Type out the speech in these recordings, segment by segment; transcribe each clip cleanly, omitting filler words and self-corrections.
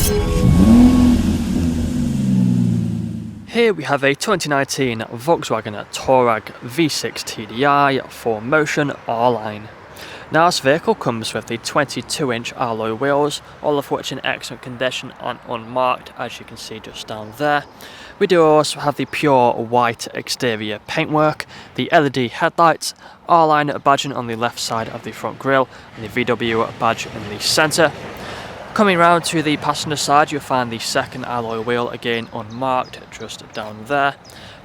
Here we have a 2019 Volkswagen Touareg V6 TDI 4Motion R-Line. Now this vehicle comes with the 22-inch alloy wheels, all of which in excellent condition and unmarked, as you can see just down there. We do also have the pure white exterior paintwork, the LED headlights, R-Line badging on the left side of the front grille, and the VW badge in the centre. Coming round to the passenger side, you'll find the second alloy wheel, again unmarked, just down there.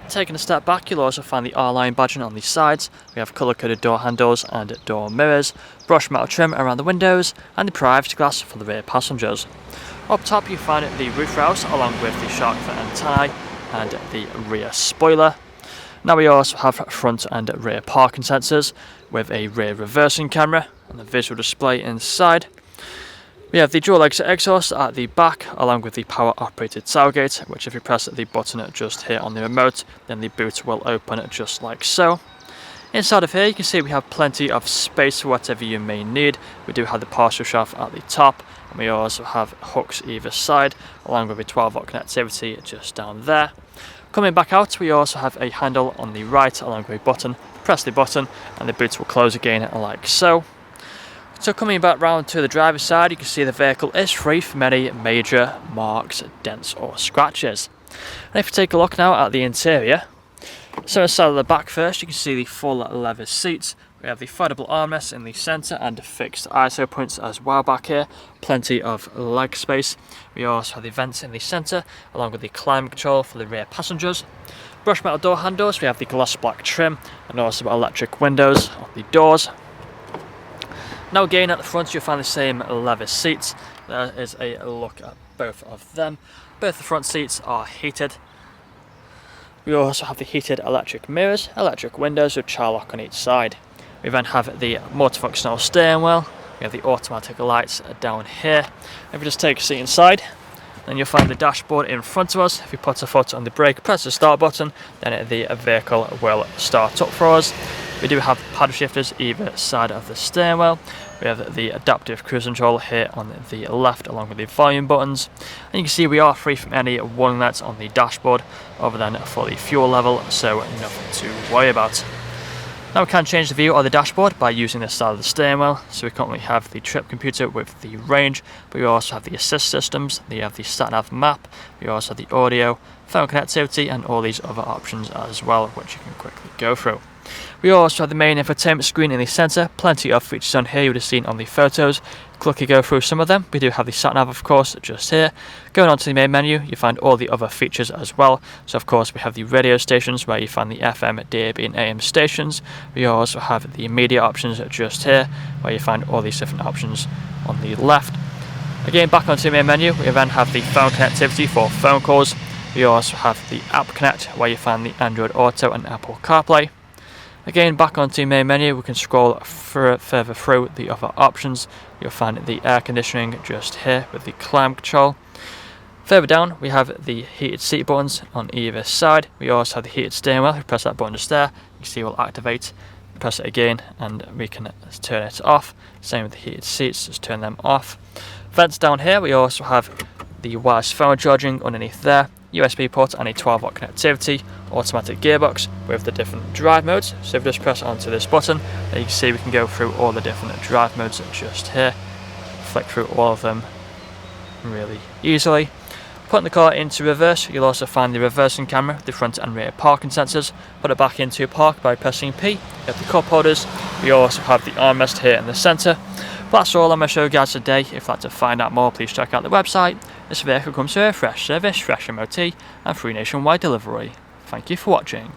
Taking a step back, you'll also find the R-Line badging on the sides. We have colour-coded door handles and door mirrors, brushed metal trim around the windows, and the privacy glass for the rear passengers. Up top you find the roof rails along with the shark fin antennae and the rear spoiler. Now we also have front and rear parking sensors with a rear reversing camera and a visual display inside. We have the dual exit exhaust at the back along with the power operated tailgate, which if you press the button just here on the remote, then the boot will open just like so. Inside of here you can see we have plenty of space for whatever you may need. We do have the partial shaft at the top, and we also have hooks either side along with a 12-volt connectivity just down there. Coming back out, we also have a handle on the right along with a button. Press the button and the boot will close again like so. So coming back round to the driver's side, you can see the vehicle is free from any major marks, dents or scratches. And if you take a look now at the interior, so inside of the back first, you can see the full leather seats. We have the foldable armrests in the centre and fixed ISO points as well back here. Plenty of leg space. We also have the vents in the centre along with the climate control for the rear passengers. Brushed metal door handles, we have the gloss black trim and also electric windows on the doors. Now again at the front you'll find the same leather seats. There is a look at both of them. Both the front seats are heated. We also have the heated electric mirrors, electric windows with child lock on each side. We then have the multifunctional steering wheel. We have the automatic lights down here. If we just take a seat inside, then you'll find the dashboard in front of us. If you put a foot on the brake, press the start button, then the vehicle will start up for us. We do have paddle shifters either side of the steering wheel. We have the adaptive cruise control here on the left along with the volume buttons. And you can see we are free from any warning lights on the dashboard other than for the fuel level, so nothing to worry about. Now we can change the view of the dashboard by using this side of the steering wheel. So we currently have the trip computer with the range, but we also have the assist systems, we have the sat-nav map, we also have the audio, phone connectivity and all these other options as well, which you can quickly go through. We also have the main infotainment screen in the centre, plenty of features on here you would have seen on the photos. Quickly go through some of them. We do have the sat-nav of course just here. Going on to the main menu you find all the other features as well. So of course we have the radio stations where you find the FM, DAB and AM stations. We also have the media options just here where you find all these different options on the left. Again back onto the main menu we then have the phone connectivity for phone calls. We also have the App Connect where you find the Android Auto and Apple CarPlay. Again, back onto the main menu, we can scroll further through the other options. You'll find the air conditioning just here with the climate control. Further down, we have the heated seat buttons on either side. We also have the heated steering wheel. If you press that button just there, you can see it will activate. Press it again and we can turn it off. Same with the heated seats, just turn them off. Vents down here, we also have the wireless phone charging underneath there. USB port and a 12-volt connectivity, automatic gearbox with the different drive modes. So if we just press onto this button, you can see we can go through all the different drive modes just here. Flick through all of them really easily. Putting the car into reverse, you'll also find the reversing camera, the front and rear parking sensors. Put it back into park by pressing P. You have the cup holders. We also have the armrest here in the centre. But that's all I'm going to show you guys today. If you'd like to find out more, please check out the website. This vehicle comes with a fresh service, fresh MOT and free nationwide delivery. Thank you for watching.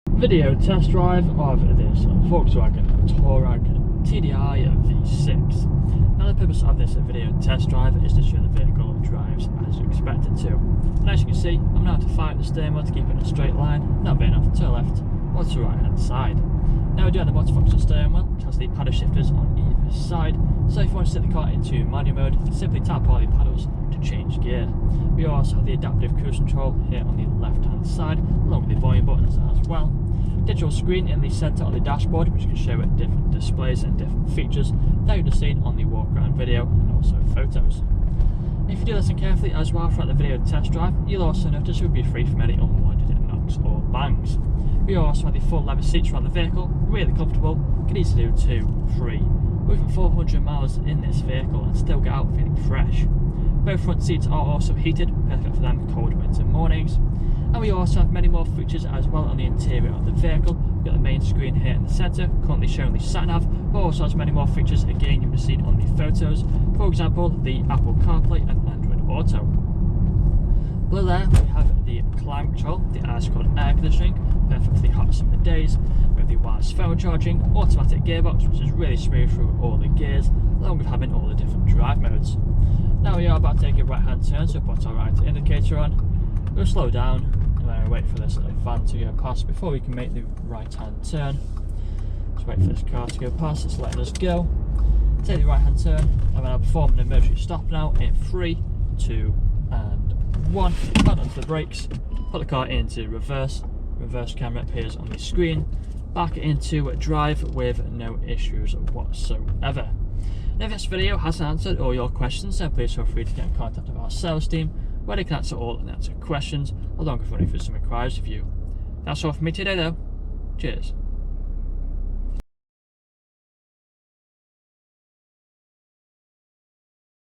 Video test drive of this Volkswagen Touareg TDI V6. Now the purpose of this video test drive is to show the vehicle drives as expected to. And as you can see, I'm now to fire the steering wheel to keep it in a straight line, not veering off to the left or to the right hand side. Now we do have the multifunctional steering wheel, which has the paddle shifters on either side. So if you want to set the car into manual mode, simply tap all the paddles to change gear. We also have the adaptive cruise control here on the left hand side, along with the volume buttons as well. digital screen in the centre of the dashboard, which can show it different displays and different features that you've just seen on the walk around video and also photos. If you do listen carefully as well throughout the video test drive, you'll also notice you'll be free from any unwanted knocks or bangs. We also have the full leather seats around the vehicle, really comfortable, can easily do 2, 3, or even 400 miles in this vehicle and still get out feeling fresh. Both front seats are also heated, perfect for them cold winter mornings. And we also have many more features as well on the interior of the vehicle. We've got the main screen here in the centre, currently showing the sat-nav, but also has many more features again you've seen on the photos. For example, the Apple CarPlay and Android Auto. Below there we have the climate control, the ice-cold air conditioning, perfect for the hot summer days. We have the wireless phone charging, automatic gearbox, which is really smooth through all the gears, along with having all the different drive modes. Now we are about to take a right hand turn, so put our right indicator on. We'll slow down and then wait for this van to go past before we can make the right hand turn. Just wait for this car to go past, it's letting us go. Take the right hand turn, and then I'll perform an emergency stop now in 3, 2 and 1. Hold onto the brakes, put the car into reverse. Reverse camera appears on the screen. Back into drive with no issues whatsoever. Now, if this video hasn't answered all your questions, then please feel free to get in contact with our sales team, where they can answer all unanswered questions, along with running through some inquiries with you. That's all from me today though. Cheers.